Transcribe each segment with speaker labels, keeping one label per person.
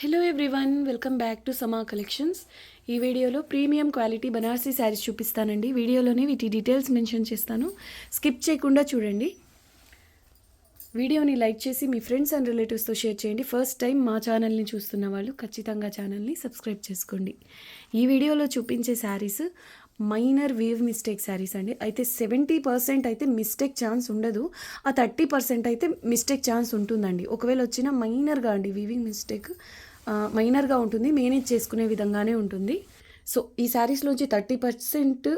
Speaker 1: Hello everyone, welcome back to సమా collections. ఈ వీడియోలో ప్రీమియం క్వాలిటీ బనారసీ శారీస్ చూపిస్తానండి. వీడియోలోనే వీటి డీటెయిల్స్ మెన్షన్ చేస్తాను, స్కిప్ చేయకుండా చూడండి. వీడియోని లైక్ చేసి మీ ఫ్రెండ్స్ అండ్ రిలేటివ్స్తో షేర్ చేయండి. ఫస్ట్ టైం మా ఛానల్ని చూస్తున్న వాళ్ళు ఖచ్చితంగా ఛానల్ని సబ్స్క్రైబ్ చేసుకోండి. ఈ వీడియోలో చూపించే sarees minor weave mistake sarees అండి. అయితే 70% అయితే మిస్టేక్ ఛాన్స్ ఉండదు, ఆ 30% అయితే మిస్టేక్ ఛాన్స్ ఉంటుందండి. ఒకవేళ వచ్చిన మైనర్గా అండి, వీవింగ్ మిస్టేక్ మైనర్గా ఉంటుంది, మేనేజ్ చేసుకునే విధంగానే ఉంటుంది. సో ఈ శారీస్లోంచి 30%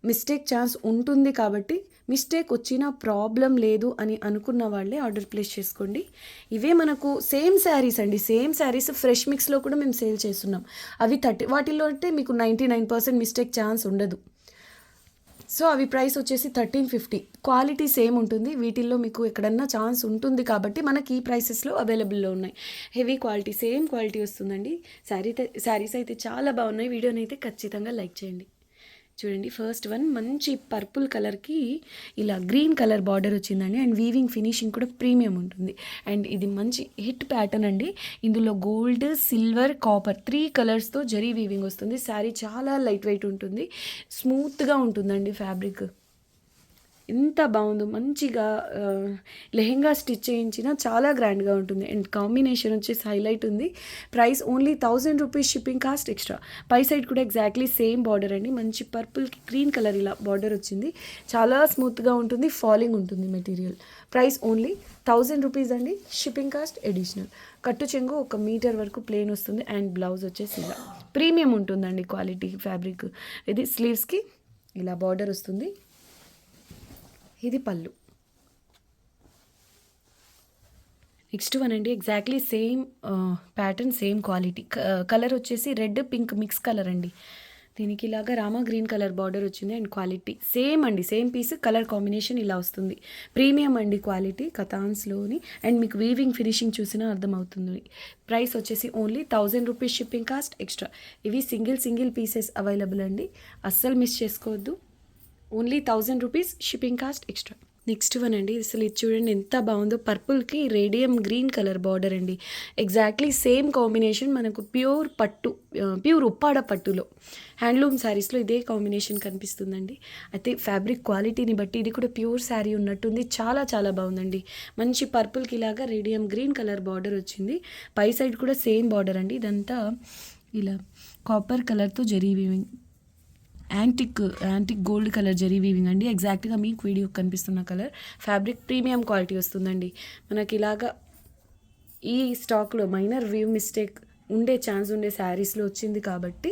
Speaker 1: మిస్టేక్ ఛాన్స్ ఉంటుంది కాబట్టి మిస్టేక్ వచ్చినా ప్రాబ్లం లేదు అని అనుకున్న వాళ్ళే ఆర్డర్ ప్లేస్ చేసుకోండి. ఇవే మనకు సేమ్ శారీస్ అండి, సేమ్ శారీస్ ఫ్రెష్ మిక్స్లో కూడా మేము సేల్ చేస్తున్నాం. అవి వాటిల్లో అంటే మీకు 99% మిస్టేక్ ఛాన్స్ ఉండదు. సో అవి ప్రైస్ వచ్చేసి 1350. క్వాలిటీ సేమ్ ఉంటుంది, వీటిల్లో మీకు ఎక్కడన్నా ఛాన్స్ ఉంటుంది కాబట్టి మనకి ఈ ప్రైసెస్లో అవైలబుల్లో ఉన్నాయి. హెవీ క్వాలిటీ, సేమ్ క్వాలిటీ వస్తుందండి. శారీస్ అయితే చాలా బాగున్నాయి. వీడియోని అయితే ఖచ్చితంగా లైక్ చేయండి. చూడండి, ఫస్ట్ వన్ మంచి పర్పుల్ కలర్కి ఇలా గ్రీన్ కలర్ బార్డర్ వచ్చిందండి. అండ్ వీవింగ్ ఫినిషింగ్ కూడా ప్రీమియం ఉంటుంది. అండ్ ఇది మంచి హిట్ ప్యాటర్న్ అండి. ఇందులో గోల్డ్, సిల్వర్, కాపర్ 3 కలర్స్తో జరీ వీవింగ్ వస్తుంది. శారీ చాలా లైట్ వెయిట్ ఉంటుంది, స్మూత్గా ఉంటుందండి ఫ్యాబ్రిక్. ఎంత బాగుందో, మంచిగా లెహెంగా స్టిచ్ చేయించిన చాలా గ్రాండ్గా ఉంటుంది. అండ్ కాంబినేషన్ వచ్చేసి హైలైట్ ఉంది. Price only 1000 rupees, shipping cost extra. పై సైడ్ కూడా ఎగ్జాక్ట్లీ సేమ్ బార్డర్ అండి. మంచి పర్పుల్కి గ్రీన్ కలర్ ఇలా బార్డర్ వచ్చింది. చాలా స్మూత్గా ఉంటుంది, ఫాలింగ్ ఉంటుంది మెటీరియల్. ప్రైస్ ఓన్లీ 1000 రూపీస్ అండి, షిప్పింగ్ కాస్ట్ అడిషనల్. కట్టు చెంగు 1 మీటర్ వరకు ప్లేన్ వస్తుంది. అండ్ బ్లౌజ్ వచ్చేసి ఇలా ప్రీమియం ఉంటుందండి క్వాలిటీ ఫ్యాబ్రిక్. ఇది స్లీవ్స్కి ఇలా బార్డర్ వస్తుంది. ఇది పళ్ళు. నెక్స్ట్ వన్ అండి, exactly same pattern, same quality. Colour వచ్చేసి రెడ్ పింక్ మిక్స్ కలర్ అండి. దీనికి ఇలాగా రామా గ్రీన్ కలర్ బార్డర్ వచ్చింది. అండ్ క్వాలిటీ సేమ్ అండి, సేమ్ పీస్, కలర్ కాంబినేషన్ ఇలా వస్తుంది. ప్రీమియం అండి క్వాలిటీ కథాన్స్లోని. అండ్ మీకు వీవింగ్ ఫినిషింగ్ చూసినా అర్థమవుతుంది. ప్రైస్ వచ్చేసి only 1000 rupees, shipping cost extra. ఇవి సింగిల్ పీసెస్ అవైలబుల్ అండి, అస్సలు మిస్ చేసుకోవద్దు. Only 1000 rupees, shipping cost extra. Next one అండి, అసలు ఇది చూడండి ఎంత బాగుందో. పర్పుల్కి రేడియం గ్రీన్ కలర్ బార్డర్ అండి. ఎగ్జాక్ట్లీ సేమ్ కాంబినేషన్ మనకు ప్యూర్ పట్టు, ప్యూర్ ఉప్పాడ పట్టులో హ్యాండ్లూమ్ శారీస్లో ఇదే కాంబినేషన్ కనిపిస్తుందండి. అయితే ఫ్యాబ్రిక్ క్వాలిటీని బట్టి ఇది కూడా ప్యూర్ శారీ ఉన్నట్టుంది. చాలా చాలా బాగుందండి. మంచి పర్పుల్కి ఇలాగా రేడియం గ్రీన్ కలర్ బార్డర్ వచ్చింది. పై సైడ్ కూడా సేమ్ బార్డర్ అండి. ఇదంతా ఇలా కాపర్ కలర్తో zari weaving, antique gold colour zari weaving అండి. ఎగ్జాక్ట్గా మీకు వీడియో కనిపిస్తున్న కలర్. ఫ్యాబ్రిక్ ప్రీమియం క్వాలిటీ వస్తుందండి. మనకి ఇలాగా ఈ స్టాక్లో మైనర్ వీవ్ మిస్టేక్ ఉండే ఛాన్స్ ఉండే శారీస్లో వచ్చింది కాబట్టి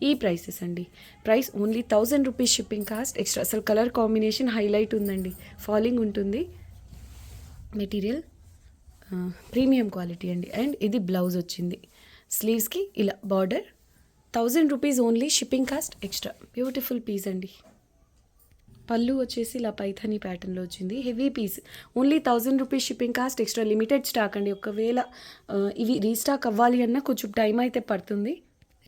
Speaker 1: ఈ ప్రైసెస్ అండి. Price only 1000 rupees, shipping cost extra. అసలు కలర్ కాంబినేషన్ హైలైట్ ఉందండి, ఫాలింగ్ ఉంటుంది మెటీరియల్. ప్రీమియం క్వాలిటీ అండి. అండ్ ఇది బ్లౌజ్ వచ్చింది. స్లీవ్స్కి ఇలా border. 1000 rupees only, shipping cost extra. Beautiful piece అండి. పళ్ళు వచ్చేసి ఇలా పైథానీ ప్యాటర్న్లో వచ్చింది. Heavy piece, only 1000 rupees, shipping cost extra. Limited stock అండి. ఒకవేళ ఇవి రీస్టాక్ అవ్వాలి అన్నా కొంచెం టైం అయితే పడుతుంది.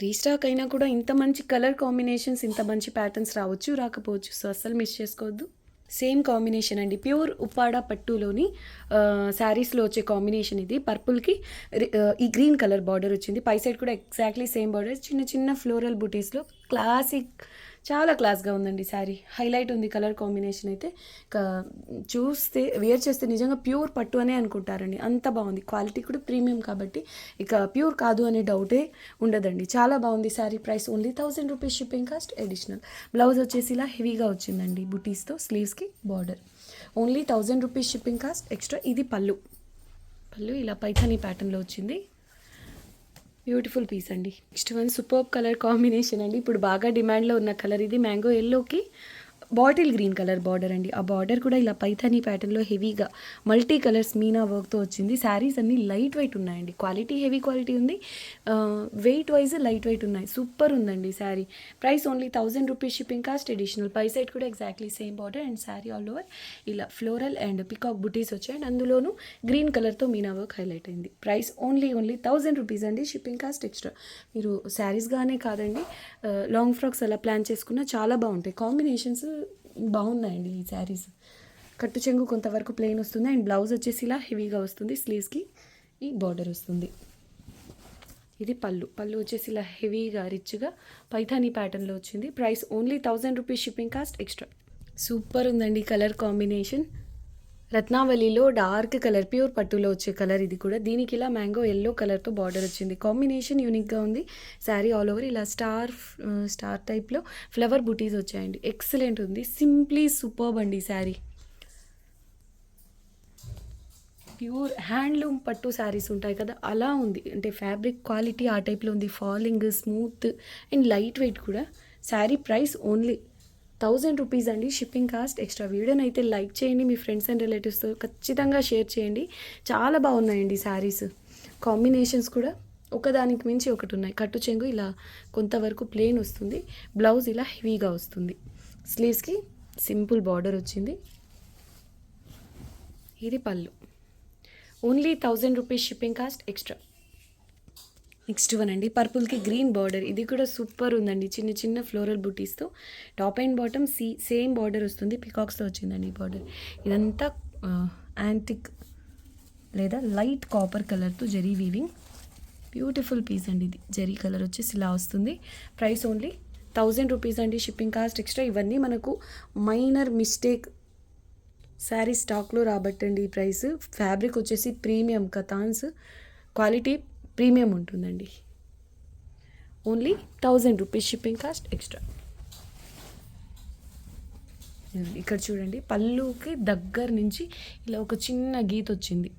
Speaker 1: రీస్టాక్ అయినా కూడా ఇంత మంచి కలర్ కాంబినేషన్స్, ఇంత మంచి ప్యాటర్న్స్ రాకపోవచ్చు. సో అస్సలు మిస్ చేసుకోవద్దు. సేమ్ కాంబినేషన్ అండి, ప్యూర్ ఉప్పాడ పట్టులోని శారీస్లో వచ్చే కాంబినేషన్ ఇది. పర్పుల్కి ఈ గ్రీన్ కలర్ బార్డర్ వచ్చింది. పై సైడ్ కూడా ఎగ్జాక్ట్లీ సేమ్ బార్డర్, చిన్న చిన్న ఫ్లోరల్ బుటీస్లో. క్లాసిక్, చాలా క్లాస్గా ఉందండి శారీ. హైలైట్ ఉంది కలర్ కాంబినేషన్ అయితే. చూస్తే, వేర్ చేస్తే నిజంగా ప్యూర్ పట్టు అనే అనుకుంటారండి, అంత బాగుంది. క్వాలిటీ కూడా ప్రీమియం కాబట్టి ఇక ప్యూర్ కాదు అనే డౌటే ఉండదండి. చాలా బాగుంది sari. Price only 1000 rupees, shipping cost additional. Blouse వచ్చేసి ఇలా హెవీగా వచ్చిందండి బుటీస్తో. స్లీవ్స్కి border. Only 1000 rupees, shipping cost extra. ఇది పళ్ళు ఇలా పైథానీ ప్యాటర్న్లో వచ్చింది. బ్యూటిఫుల్ పీస్ అండి. Next one superb colour combination అండి. ఇప్పుడు బాగా డిమాండ్లో ఉన్న కలర్ ఇది. మ్యాంగో ఎల్లోకి బాటిల్ గ్రీన్ కలర్ బార్డర్ అండి. ఆ బార్డర్ కూడా ఇలా పైథానీ ప్యాటర్న్లో హెవీగా మల్టీ కలర్స్ మీనా వర్క్తో వచ్చింది. శారీస్ అన్నీ లైట్ వెయిట్ ఉన్నాయండి. క్వాలిటీ హెవీ క్వాలిటీ ఉంది, వెయిట్ వైజ్ లైట్ వెయిట్ ఉన్నాయి. సూపర్ ఉందండి sari. Price only 1000 rupees, shipping cost additional. పై సైడ్ కూడా exactly same border. And sari all over ఇలా ఫ్లోరల్ అండ్ పికాక్ బుటీస్ వచ్చాయి. అండ్ అందులోనూ గ్రీన్ కలర్తో మీనా వర్క్ హైలైట్ అయింది. ప్రైస్ ఓన్లీ 1000 రూపీస్ అండి, షిప్పింగ్ కాస్ట్ ఎక్స్ట్రా. మీరు శారీస్గానే కాదండి, లాంగ్ ఫ్రాక్స్ అలా ప్లాన్ చేసుకున్నా చాలా బాగుంటాయి. కాంబినేషన్స్ బాగున్నాయండి ఈ శారీస్. కట్టు చెంగు కొంతవరకు ప్లెయిన్ వస్తుంది. అండ్ బ్లౌజ్ వచ్చేసి ఇలా హెవీగా వస్తుంది. స్లీవ్స్కి ఈ బార్డర్ వస్తుంది. ఇది పళ్ళు. పళ్ళు వచ్చేసి ఇలా హెవీగా రిచ్గా పైథానీ ప్యాటర్న్లో వచ్చింది. Price only 1000 rupees, shipping cost extra. Super ఉందండి కలర్ కాంబినేషన్. రత్నావళిలో డార్క్ కలర్, ప్యూర్ పట్టులో వచ్చే కలర్ ఇది కూడా. దీనికి ఇలా మ్యాంగో ఎల్లో కలర్తో బార్డర్ వచ్చింది. కాంబినేషన్ యూనిక్గా ఉంది. శారీ ఆల్ ఓవర్ ఇలా స్టార్ టైప్లో ఫ్లవర్ బుటీస్ వచ్చాయండి. ఎక్సలెంట్ ఉంది. సింప్లీ సూపర్బ్ అండి శారీ. ప్యూర్ హ్యాండ్లూమ్ పట్టు శారీస్ ఉంటాయి కదా, అలా ఉంది. అంటే ఫ్యాబ్రిక్ క్వాలిటీ ఆ టైప్లో ఉంది. Falling smooth and light weight కూడా. శారీ ప్రైస్ ఓన్లీ 1000 రూపీస్ అండి, షిప్పింగ్ కాస్ట్ ఎక్స్ట్రా. వీడియోని అయితే లైక్ చేయండి, మీ ఫ్రెండ్స్ అండ్ రిలేటివ్స్తో ఖచ్చితంగా షేర్ చేయండి. చాలా బాగున్నాయండి శారీస్. కాంబినేషన్స్ కూడా ఒకదానికి మించి ఒకటి ఉన్నాయి. కట్టు చెంగు ఇలా కొంతవరకు ప్లెయిన్ వస్తుంది. బ్లౌజ్ ఇలా హెవీగా వస్తుంది. స్లీవ్స్కి సింపుల్ బార్డర్ వచ్చింది. ఇది పళ్ళు. Only 1000 rupees, shipping cost extra. Next one అండి, పర్పుల్కి గ్రీన్ బార్డర్. ఇది కూడా సూపర్ ఉందండి. చిన్న చిన్న ఫ్లోరల్ బుటీస్తో top and bottom same border వస్తుంది. పికాక్స్తో వచ్చిందండి ఈ బార్డర్. ఇదంతా యాంటిక్ లేదా లైట్ కాపర్ కలర్తో జరీ వీవింగ్. బ్యూటిఫుల్ పీస్ అండి ఇది. జరీ కలర్ వచ్చేసి ఇలా వస్తుంది. ప్రైస్ ఓన్లీ 1000 రూపీస్ అండి, షిప్పింగ్ కాస్ట్ ఎక్స్ట్రా. ఇవన్నీ మనకు మైనర్ మిస్టేక్ శారీ స్టాక్లో రాబట్టండి ఈ ప్రైస్. ఫ్యాబ్రిక్ వచ్చేసి ప్రీమియం కతాన్స్, క్వాలిటీ ప్రీమియం ఉంటుందండి. Only 1000 rupees, shipping cost extra. ఇక్కడ చూడండి, పళ్ళుకి దగ్గర నుంచి ఇలా ఒక చిన్న గీత వచ్చింది.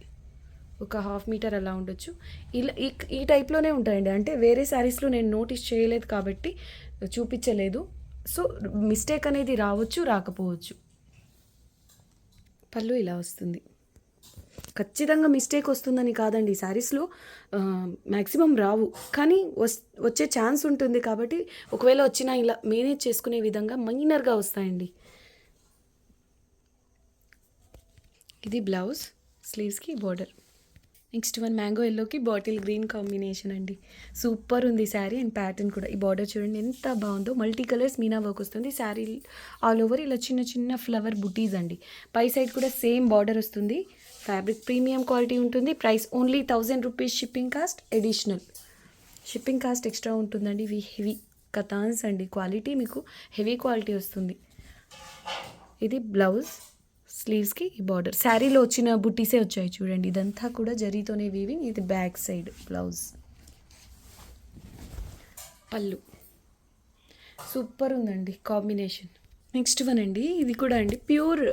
Speaker 1: ఒక 1/2 మీటర్ అలా ఉండొచ్చు. ఇలా ఈ టైప్లోనే ఉంటాయండి. అంటే వేరే శారీస్లో నేను నోటీస్ చేయలేదు కాబట్టి చూపించలేదు. సో మిస్టేక్ అనేది రావచ్చు, రాకపోవచ్చు. పళ్ళు ఇలా వస్తుంది. ఖచ్చితంగా మిస్టేక్ వస్తుందని కాదండి, శారీస్లో మ్యాక్సిమం రావు, కానీ వచ్చే ఛాన్స్ ఉంటుంది. కాబట్టి ఒకవేళ వచ్చినా ఇలా మేనేజ్ చేసుకునే విధంగా మైనర్గా వస్తాయండి. ఇది బ్లౌజ్, స్లీవ్స్కి బార్డర్. నెక్స్ట్ వన్ మ్యాంగో ఎల్లోకి బాటిల్ గ్రీన్ కాంబినేషన్ అండి. సూపర్ ఉంది శారీ అండ్ ప్యాటర్న్ కూడా. ఈ బార్డర్ చూడండి ఎంత బాగుందో. మల్టీ కలర్స్ మీనా వర్క్ వస్తుంది. శారీ ఆల్ ఓవర్ ఇలా చిన్న చిన్న ఫ్లవర్ బుటీస్ అండి. పై సైడ్ కూడా సేమ్ బార్డర్ వస్తుంది. ఫ్యాబ్రిక్ ప్రీమియం క్వాలిటీ ఉంటుంది. Price only 1000 rupees, shipping cost additional. Shipping cost extra ఉంటుందండి. ఇవి హెవీ కతాన్స్ అండి. క్వాలిటీ మీకు హెవీ క్వాలిటీ వస్తుంది. ఇది బ్లౌజ్, స్లీవ్స్కి ఈ బార్డర్. శారీలో వచ్చిన బుట్టీసే వచ్చాయి చూడండి. ఇదంతా కూడా జరీతోనే వీవింగ్. ఇది బ్యాక్ సైడ్ బ్లౌజ్. పళ్ళు సూపర్ ఉందండి కాంబినేషన్. నెక్స్ట్ వన్ అండి, ఇది కూడా అండి ప్యూర్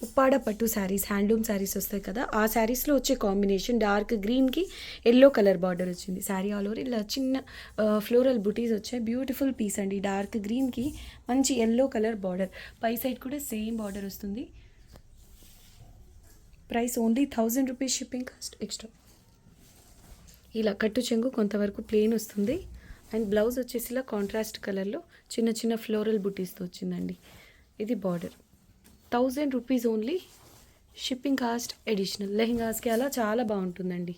Speaker 1: ఉప్పాడ పట్టు శారీస్, హ్యాండ్లూమ్ శారీస్ వస్తాయి కదా, ఆ శారీస్లో వచ్చే కాంబినేషన్. డార్క్ గ్రీన్కి ఎల్లో కలర్ బార్డర్ వచ్చింది. శారీ ఆల్ ఓవర్ ఇలా చిన్న ఫ్లోరల్ బుటీస్ వచ్చాయి. బ్యూటిఫుల్ పీస్ అండి. డార్క్ గ్రీన్కి మంచి ఎల్లో కలర్ బార్డర్. పై సైడ్ కూడా సేమ్ బార్డర్ వస్తుంది. Price only 1000 rupees, shipping cost extra. ఇలా కట్టు చెంగు కొంతవరకు ప్లెయిన్ వస్తుంది. అండ్ బ్లౌజ్ వచ్చేసి ఇలా కాంట్రాస్ట్ కలర్లో చిన్న చిన్న ఫ్లోరల్ బుటీస్తో వచ్చిందండి. ఇది border. 1000 rupees only, shipping cost additional. లెహెంగాస్కి అలా చాలా బాగుంటుందండి.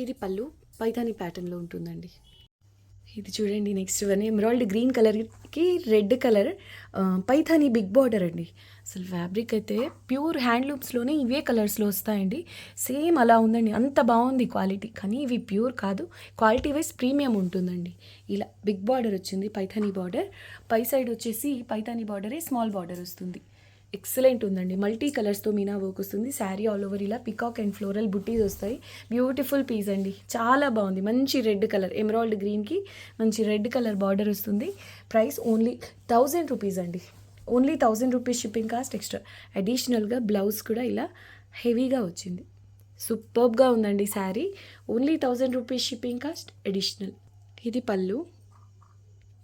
Speaker 1: ఇది పళ్ళు పైథానీ ప్యాటర్న్లో ఉంటుందండి. ఇది చూడండి నెక్స్ట్ వన్, ఎమరాల్డ్ గ్రీన్ కలర్కి red colour Paithani big border అండి. అసలు ఫ్యాబ్రిక్ అయితే ప్యూర్ హ్యాండ్లూమ్స్లోనే ఇవే కలర్స్లో వస్తాయండి. సేమ్ అలా ఉందండి. అంత బాగుంది క్వాలిటీ. కానీ ఇవి ప్యూర్ కాదు, క్వాలిటీ వైజ్ ప్రీమియం ఉంటుందండి. ఇలా బిగ్ బార్డర్ వచ్చింది, పైథానీ బార్డర్. పై సైడ్ వచ్చేసి పైథానీ బార్డరే స్మాల్ బార్డర్ వస్తుంది. ఎక్సలెంట్ ఉందండి. మల్టీ కలర్స్తో మీనా వర్క్ వస్తుంది. శారీ ఆల్ ఓవర్ ఇలా పికాక్ అండ్ ఫ్లోరల్ బుట్టీస్ వస్తాయి. బ్యూటిఫుల్ పీస్ అండి, చాలా బాగుంది. మంచి రెడ్ కలర్, ఎమరాల్డ్ గ్రీన్కి మంచి రెడ్ కలర్ బార్డర్ వస్తుంది. ప్రైస్ ఓన్లీ 1000 రూపీస్ అండి. Only 1000 rupees, shipping cost extra. అడిషనల్గా బ్లౌజ్ కూడా ఇలా హెవీగా వచ్చింది. సూపర్బ్గా ఉందండి sari. Only 1000 rupees, shipping cost additional. ఇది పళ్ళు.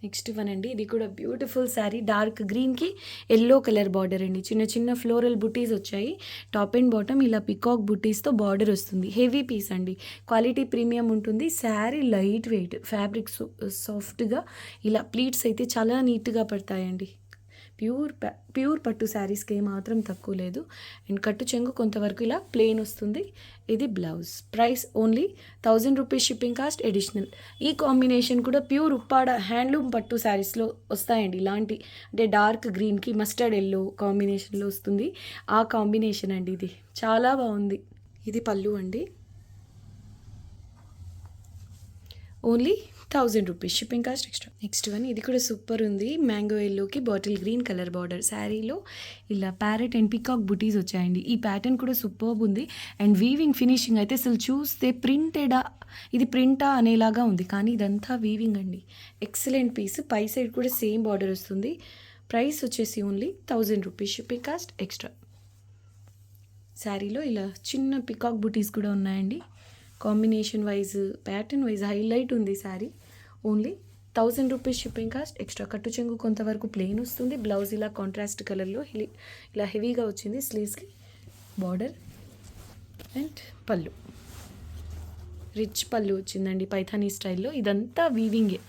Speaker 1: నెక్స్ట్ వన్ అండి, ఇది కూడా బ్యూటిఫుల్ శారీ. డార్క్ గ్రీన్కి ఎల్లో కలర్ బార్డర్ అండి. చిన్న చిన్న ఫ్లోరల్ బుటీస్ వచ్చాయి. టాప్ అండ్ బాటమ్ ఇలా పికాక్ బుటీస్తో బార్డర్ వస్తుంది. హెవీ పీస్ అండి. క్వాలిటీ ప్రీమియం ఉంటుంది. శారీ లైట్ వెయిట్, ఫ్యాబ్రిక్ సాఫ్ట్గా ఇలా ప్లీట్స్ అయితే చాలా నీట్గా పడతాయండి. ప్యూర్ పట్టు శారీస్కి ఏమాత్రం తక్కువ లేదు. అండ్ కట్టు చెంగు కొంతవరకు ఇలా ప్లెయిన్ వస్తుంది. ఇది blouse. Price only 1000 rupees, shipping cost additional. ఈ కాంబినేషన్ కూడా ప్యూర్ ఉప్పాడ హ్యాండ్లూమ్ పట్టు శారీస్లో వస్తాయండి. ఇలాంటి అంటే డార్క్ గ్రీన్కి మస్టర్డ్ ఎల్లో కాంబినేషన్లో వస్తుంది. ఆ కాంబినేషన్ అండి. ఇది చాలా బాగుంది. ఇది పళ్ళు అండి. Only 1000 rupees shipping cost extra. Next one ఇది కూడా సూపర్ ఉంది. మ్యాంగో ఎల్లోకి బాటిల్ గ్రీన్ కలర్ బార్డర్ శారీలో ఇలా ప్యారెట్ అండ్ పికాక్ బుటీస్ వచ్చాయండి. ఈ ప్యాటర్న్ కూడా సూపర్బ్ ఉంది అండ్ వీవింగ్ ఫినిషింగ్ అయితే అసలు చూస్తే ప్రింటెడా ఇది ప్రింటా అనేలాగా ఉంది, కానీ ఇదంతా వీవింగ్ అండి. Excellent piece. పై సైడ్ కూడా సేమ్ బార్డర్ వస్తుంది. ప్రైస్ వచ్చేసి only 1000 rupees shipping cost extra. శారీలో ఇలా చిన్న పికాక్ బుటీస్ కూడా ఉన్నాయండి. Combination wise pattern wise highlight ఉంది sari. Only 1000 rupees shipping cost extra. కట్టు చెంగు కొంతవరకు ప్లెయిన్ వస్తుంది. బ్లౌజ్ ఇలా కాంట్రాస్ట్ కలర్లో ఇలా హెవీగా వచ్చింది. స్లీవ్స్కి బార్డర్ అండ్ పళ్ళు రిచ్ పళ్ళు వచ్చిందండి పైథానీ స్టైల్లో. ఇదంతా వీవింగే.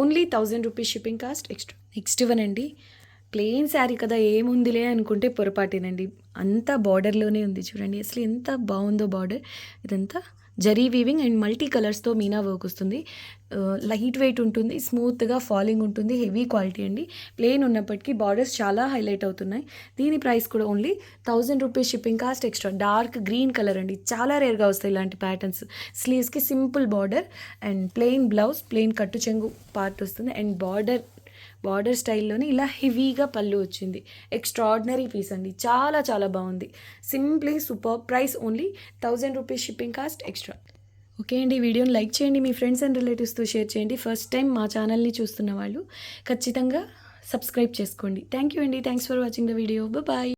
Speaker 1: Only 1000 rupees shipping cost extra. Next ఇవ్వనండి. ప్లెయిన్ శారీ కదా ఏముందిలే అనుకుంటే పొరపాటేనండి. అంతా బార్డర్లోనే ఉంది చూడండి. అసలు ఎంత బాగుందో బార్డర్. ఇదంతా జరీ వీవింగ్ అండ్ మల్టీ కలర్స్తో మీనా వర్క్ వస్తుంది. లైట్ వెయిట్ ఉంటుంది, స్మూత్గా ఫాలింగ్ ఉంటుంది, హెవీ క్వాలిటీ అండి. ప్లెయిన్ ఉన్నప్పటికీ బార్డర్స్ చాలా హైలైట్ అవుతున్నాయి. దీని ప్రైస్ కూడా only 1000 rupees shipping cost extra. Dark green colour అండి. చాలా రేర్గా వస్తాయి ఇలాంటి ప్యాటర్న్స్. స్లీవ్స్కి simple border and plain blouse, plain కట్టు చెంగు పార్ట్ వస్తుంది అండ్ బార్డర్ స్టైల్లోనే ఇలా హెవీగా పళ్ళు వచ్చింది. ఎక్స్ట్రాడినరీ పీస్ అండి. చాలా చాలా బాగుంది. Simply super. Price only 1000 rupees shipping cost extra. Okay అండి, వీడియోని లైక్ చేయండి, మీ ఫ్రెండ్స్ అండ్ రిలేటివ్స్తో షేర్ చేయండి. ఫస్ట్ టైం మా ఛానల్ని చూస్తున్న వాళ్ళు ఖచ్చితంగా సబ్స్క్రైబ్ చేసుకోండి. థ్యాంక్ యూ అండి. Thanks for watching the video. Bye.